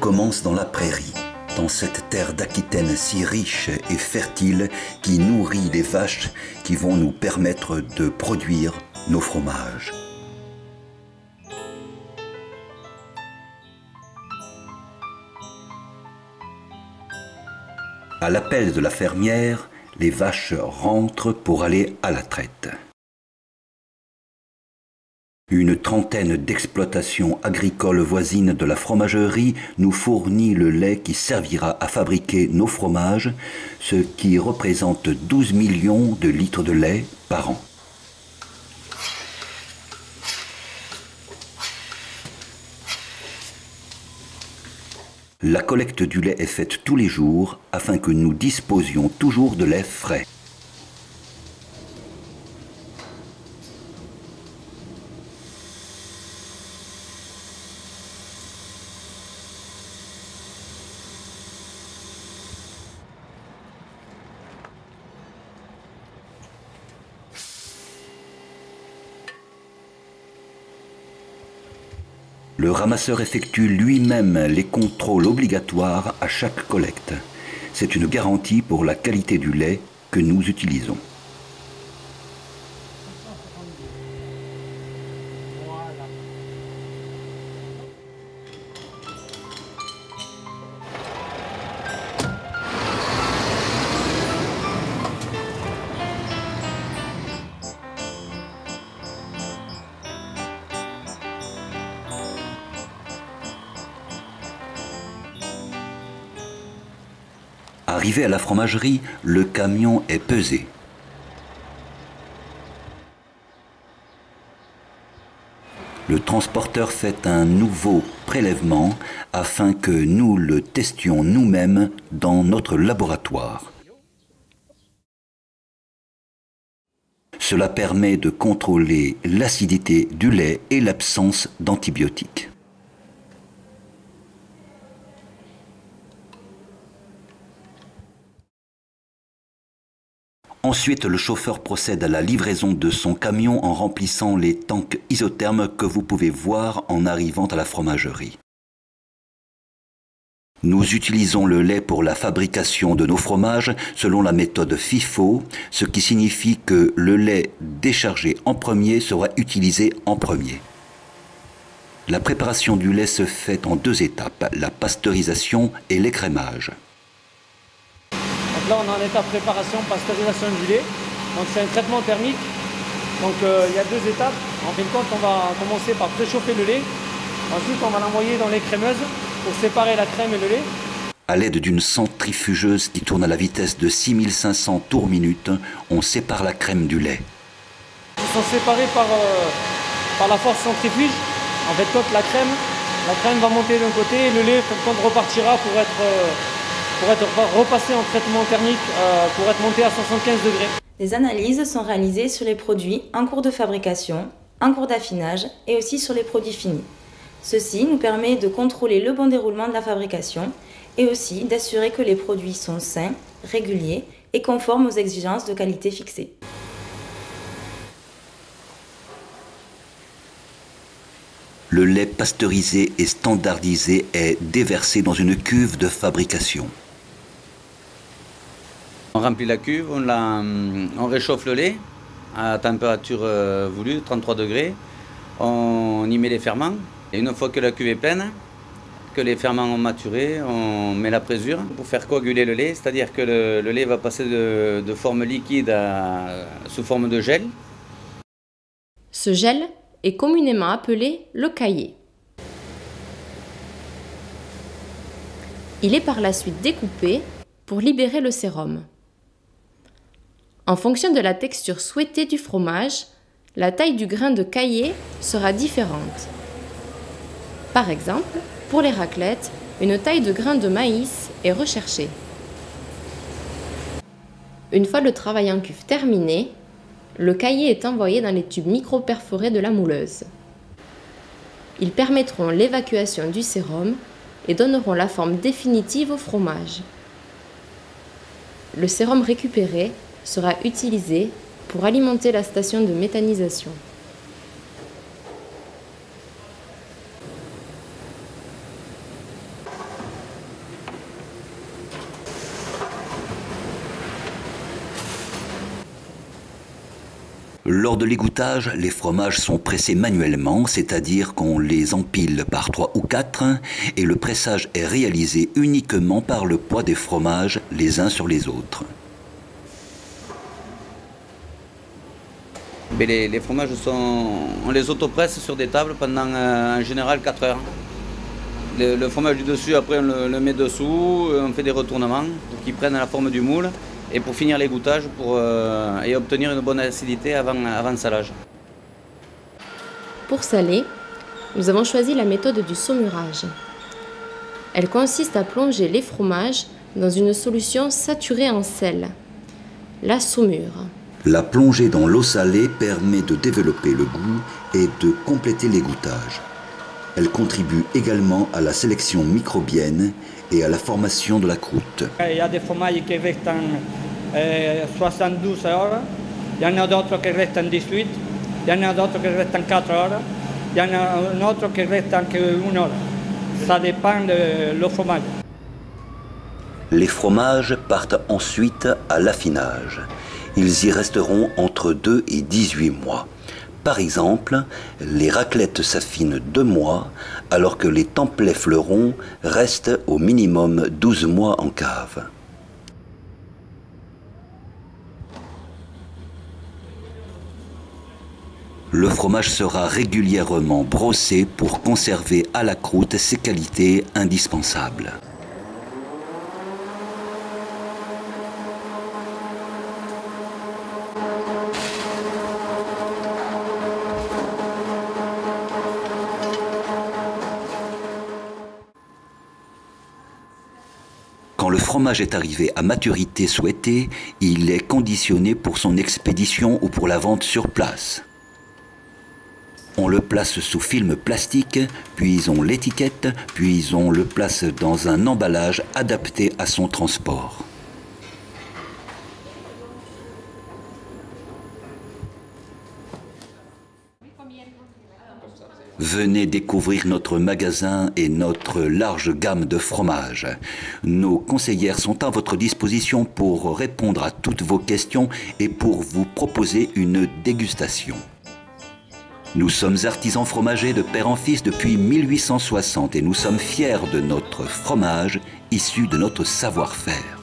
commence dans la prairie, dans cette terre d'Aquitaine si riche et fertile qui nourrit les vaches qui vont nous permettre de produire nos fromages. À l'appel de la fermière, les vaches rentrent pour aller à la traite. Une trentaine d'exploitations agricoles voisines de la fromagerie nous fournit le lait qui servira à fabriquer nos fromages, ce qui représente 12 millions de litres de lait par an. La collecte du lait est faite tous les jours afin que nous disposions toujours de lait frais. Le ramasseur effectue lui-même les contrôles obligatoires à chaque collecte. C'est une garantie pour la qualité du lait que nous utilisons. Arrivé à la fromagerie, le camion est pesé. Le transporteur fait un nouveau prélèvement afin que nous le testions nous-mêmes dans notre laboratoire. Cela permet de contrôler l'acidité du lait et l'absence d'antibiotiques. Ensuite, le chauffeur procède à la livraison de son camion en remplissant les tanks isothermes que vous pouvez voir en arrivant à la fromagerie. Nous utilisons le lait pour la fabrication de nos fromages selon la méthode FIFO, ce qui signifie que le lait déchargé en premier sera utilisé en premier. La préparation du lait se fait en deux étapes, la pasteurisation et l'écrémage. Donc là, on est en étape préparation, pasteurisation du lait. Donc c'est un traitement thermique. Donc il y a deux étapes. En fin de compte, on va commencer par préchauffer le lait. Ensuite, on va l'envoyer dans les crémeuses pour séparer la crème et le lait. À l'aide d'une centrifugeuse qui tourne à la vitesse de 6500 tours minute, on sépare la crème du lait. Ils sont séparés par la force centrifuge. En fait, quand la crème va monter d'un côté et le lait repartira pour être repassé en traitement thermique pour être monté à 75 degrés. Les analyses sont réalisées sur les produits en cours de fabrication, en cours d'affinage et aussi sur les produits finis. Ceci nous permet de contrôler le bon déroulement de la fabrication et aussi d'assurer que les produits sont sains, réguliers et conformes aux exigences de qualité fixées. Le lait pasteurisé et standardisé est déversé dans une cuve de fabrication. On remplit la cuve, on réchauffe le lait à température voulue, 33 degrés. On y met les ferments. Et une fois que la cuve est pleine, que les ferments ont maturé, on met la présure pour faire coaguler le lait. C'est-à-dire que le lait va passer de forme liquide sous forme de gel. Ce gel est communément appelé le caillé. Il est par la suite découpé pour libérer le sérum. En fonction de la texture souhaitée du fromage, la taille du grain de caillé sera différente. Par exemple, pour les raclettes, une taille de grain de maïs est recherchée. Une fois le travail en cuve terminé, le caillé est envoyé dans les tubes micro-perforés de la mouleuse. Ils permettront l'évacuation du sérum et donneront la forme définitive au fromage. Le sérum récupéré sera utilisé pour alimenter la station de méthanisation. Lors de l'égouttage, les fromages sont pressés manuellement, c'est-à-dire qu'on les empile par 3 ou 4, et le pressage est réalisé uniquement par le poids des fromages les uns sur les autres. Mais les fromages, on les autopresse sur des tables pendant en général 4 heures. Le fromage du dessus, après on le met dessous, on fait des retournements pour qu'ils prennent la forme du moule. Et pour finir l'égouttage et obtenir une bonne acidité avant le salage. Pour saler, nous avons choisi la méthode du saumurage. Elle consiste à plonger les fromages dans une solution saturée en sel, la saumure. La plongée dans l'eau salée permet de développer le goût et de compléter l'égouttage. Elle contribue également à la sélection microbienne et à la formation de la croûte. Il y a des fromages qui restent 72 heures, il y en a d'autres qui restent 18, il y en a d'autres qui restent 4 heures, il y en a un autre qui reste que 1 heure. Ça dépend de le fromage. Les fromages partent ensuite à l'affinage. Ils y resteront entre 2 et 18 mois. Par exemple, les raclettes s'affinent 2 mois, alors que les templets fleurons restent au minimum 12 mois en cave. Le fromage sera régulièrement brossé pour conserver à la croûte ses qualités indispensables. Quand le fromage est arrivé à maturité souhaitée, il est conditionné pour son expédition ou pour la vente sur place. On le place sous film plastique, puis on l'étiquette, puis on le place dans un emballage adapté à son transport. Venez découvrir notre magasin et notre large gamme de fromages. Nos conseillères sont à votre disposition pour répondre à toutes vos questions et pour vous proposer une dégustation. Nous sommes artisans fromagers de père en fils depuis 1860 et nous sommes fiers de notre fromage issu de notre savoir-faire.